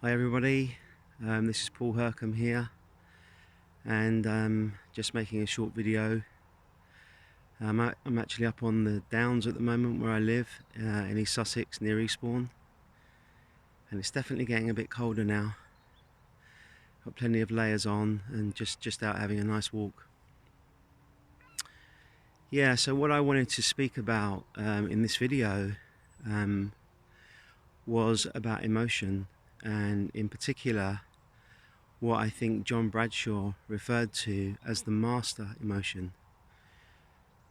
Hi everybody, this is Paul Hercombe here, and just making a short video. I'm actually up on the Downs at the moment where I live, in East Sussex near Eastbourne, and it's definitely getting a bit colder now. Got plenty of layers on and just out having a nice walk. Yeah, so what I wanted to speak about in this video was about emotion, and in particular what I think John Bradshaw referred to as the master emotion,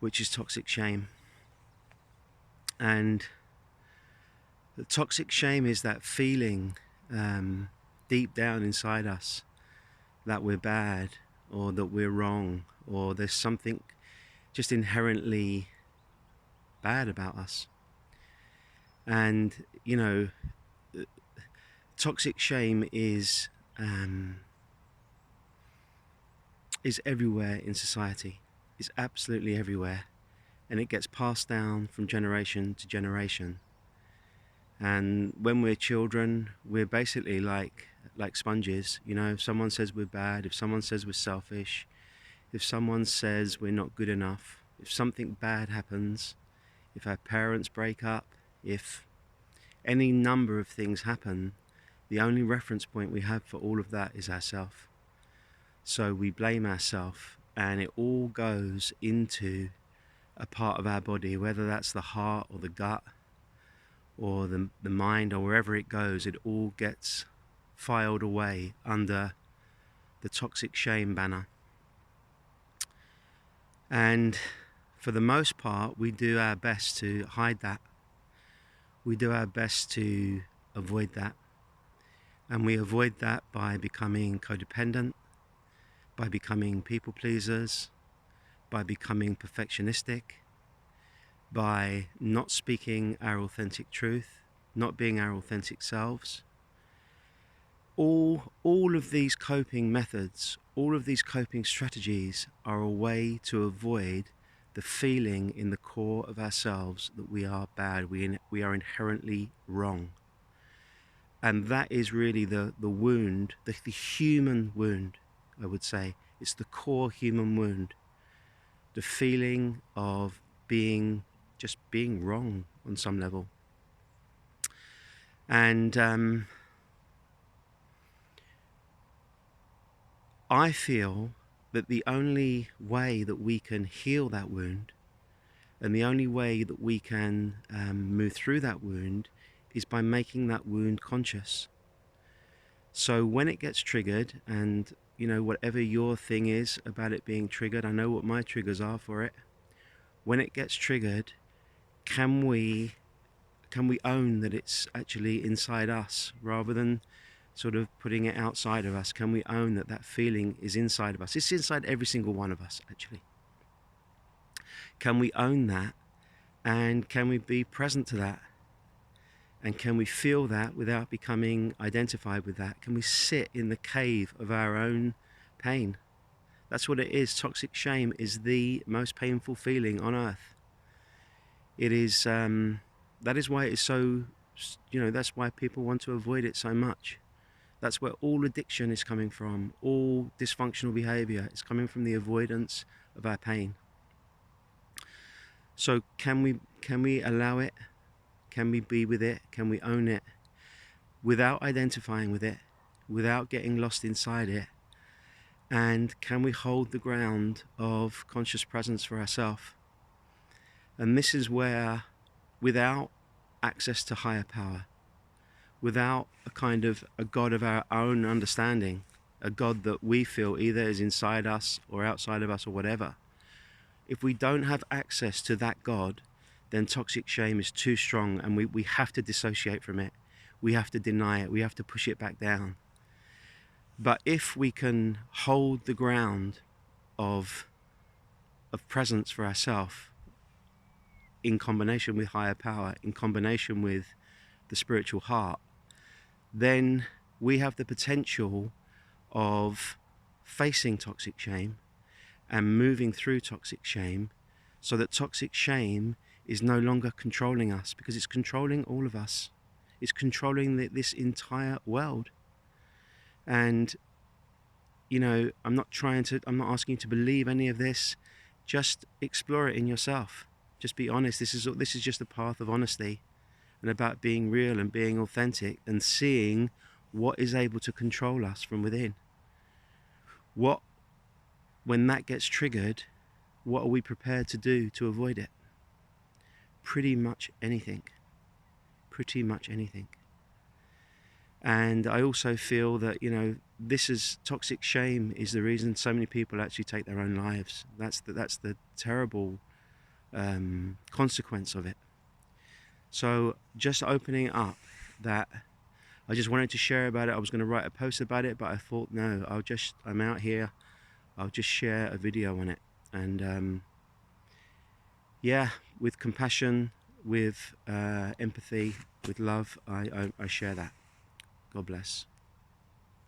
which is toxic shame. And the toxic shame is that feeling deep down inside us that we're bad, or that we're wrong, or there's something just inherently bad about us. And toxic shame is everywhere in society. It's absolutely everywhere, and it gets passed down from generation to generation. And when we're children, we're basically like sponges. If someone says we're bad, if someone says we're selfish, if someone says we're not good enough, if something bad happens, if our parents break up, if any number of things happen, the only reference point we have for all of that is ourselves. So we blame ourselves, and it all goes into a part of our body, whether that's the heart or the gut or the mind, or wherever it goes. It all gets filed away under the toxic shame banner. And for the most part, we do our best to hide that. We do our best to avoid that. And we avoid that by becoming codependent, by becoming people pleasers, by becoming perfectionistic, by not speaking our authentic truth, not being our authentic selves. All of these coping methods, all of these coping strategies are a way to avoid the feeling in the core of ourselves that we are bad, we are inherently wrong. And that is really the wound, the human wound, I would say. It's the core human wound. The feeling of being wrong on some level. And I feel that the only way that we can heal that wound, and the only way that we can move through that wound, is by making that wound conscious. So when it gets triggered, and whatever your thing is about it being triggered, I know what my triggers are for it. When it gets triggered, can we own that it's actually inside us, rather than sort of putting it outside of us? Can we own that that feeling is inside of us? It's inside every single one of us, actually. Can we own that? And can we be present to that? And can we feel that without becoming identified with that? Can we sit in the cave of our own pain? That's what it is. Toxic shame is the most painful feeling on earth. It is, that is why it's so, that's why people want to avoid it so much. That's where all addiction is coming from. All dysfunctional behavior is coming from the avoidance of our pain. So can we allow it? Can we be with it? Can we own it without identifying with it, without getting lost inside it? And can we hold the ground of conscious presence for ourselves? And this is where, without access to higher power, without a kind of a God of our own understanding, a God that we feel either is inside us or outside of us or whatever, if we don't have access to that God, then toxic shame is too strong, and we have to dissociate from it. We have to deny it. We have to push it back down. But if we can hold the ground of presence for ourselves, in combination with higher power, in combination with the spiritual heart, then we have the potential of facing toxic shame and moving through toxic shame, so that toxic shame is no longer controlling us, because it's controlling all of us. It's controlling this entire world. And you know, I'm not asking you to believe any of this. Just explore it in yourself. Just be honest. This is just a path of honesty, and about being real and being authentic and seeing what is able to control us from within. What, when that gets triggered, what are we prepared to do to avoid it? Pretty much anything. Pretty much anything. And I also feel that, you know, toxic shame is the reason so many people actually take their own lives. That's the terrible consequence of it. So just opening up that, I just wanted to share about it. I was going to write a post about it, but I thought, no, I'm out here, I'll just share a video on it. And yeah, with compassion, with empathy, with love, I share that. God bless.